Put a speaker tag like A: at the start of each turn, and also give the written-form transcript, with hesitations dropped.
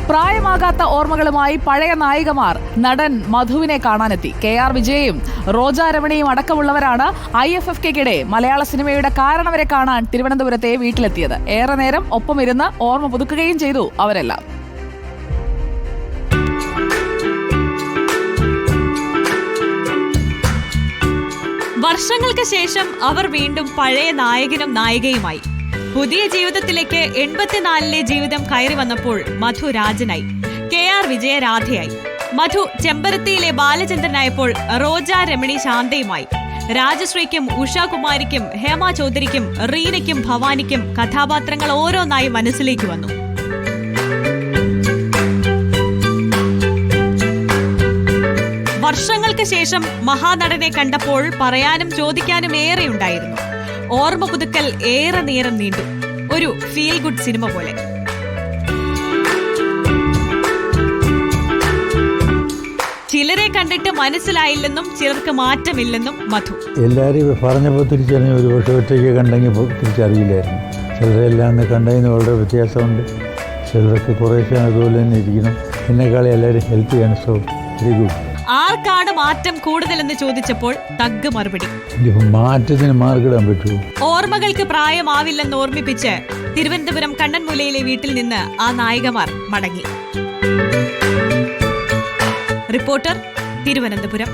A: പ്രായമാകാത്ത ഓർമ്മകളുമായി പഴയ നായികമാർ നടൻ മധുവിനെ കാണാനെത്തി. KR വിജയയും റോജ രമണിയും അടക്കമുള്ളവരാണ് IFFK'ക്കിടെ മലയാള സിനിമയുടെ കാരണവരെ കാണാൻ തിരുവനന്തപുരത്തെ വീട്ടിലെത്തിയത്. ഏറെ നേരം ഒപ്പമിരുന്ന് ഓർമ്മ പുതുക്കുകയും ചെയ്തു അവരെല്ലാം.
B: വർഷങ്ങൾക്ക് ശേഷം അവർ വീണ്ടും പഴയ നായകനും നായികയുമായി. പുതിയ ജീവിതത്തിലേക്ക് 84-ലെ ജീവിതം കയറി വന്നപ്പോൾ മധു രാജനായി, KR വിജയ രാധയായി. മധു ചെമ്പരത്തിയിലെ ബാലചന്ദ്രനായപ്പോൾ റോജ രമണി ശാന്തയുമായി. രാജശ്രീക്കും ഉഷാകുമാരിക്കും ഹേമ ചൗധരിക്കും റീനയ്ക്കും ഭവാനിക്കും കഥാപാത്രങ്ങൾ ഓരോന്നായി മനസ്സിലേക്ക് വന്നു. വർഷങ്ങൾക്ക് ശേഷം മഹാനടനെ കണ്ടപ്പോൾ പറയാനും ചോദിക്കാനും ഏറെയുണ്ടായിരുന്നു. ഓർമ്മ പുതുക്കൽ ഏറെ നേരം നീണ്ടു. ഒരു ഫീൽ ഗുഡ് സിനിമ പോലെ. ചിലരെ കണ്ടിട്ട് മനസ്സിലായില്ലെന്നും ചിലർക്ക് മാറ്റമില്ലെന്നും മധു.
C: എല്ലാവരും പറഞ്ഞപ്പോൾ തിരിച്ചറിഞ്ഞു. ഒരു പക്ഷേ ഒറ്റയ്ക്ക് കണ്ടെങ്കിൽ തിരിച്ചറിയില്ലായിരുന്നു. ചിലരെല്ലാം കണ്ടതിന് വളരെ വ്യത്യാസമുണ്ട്. ചിലർക്ക് കുറേശ്ശെ അതുപോലെ തന്നെ ഇരിക്കണം. എന്നെക്കാളെ എല്ലാവരും ഹെൽപ്പ് ചെയ്യാണ്. So very good.
B: ആർക്കാണ് മാറ്റം കൂടുതലെന്ന് ചോദിച്ചപ്പോൾ തഗ് മറുപടി.
C: മാറ്റത്തിന് മാർക്കിടാൻ പറ്റുമോ?
B: ഓർമ്മകൾക്ക് പ്രായമാവില്ലെന്ന് ഓർമ്മിപ്പിച്ച് തിരുവനന്തപുരം കണ്ണൻമുലയിലെ വീട്ടിൽ നിന്ന് ആ നായികമാർ മടങ്ങി. റിപ്പോർട്ടർ, തിരുവനന്തപുരം.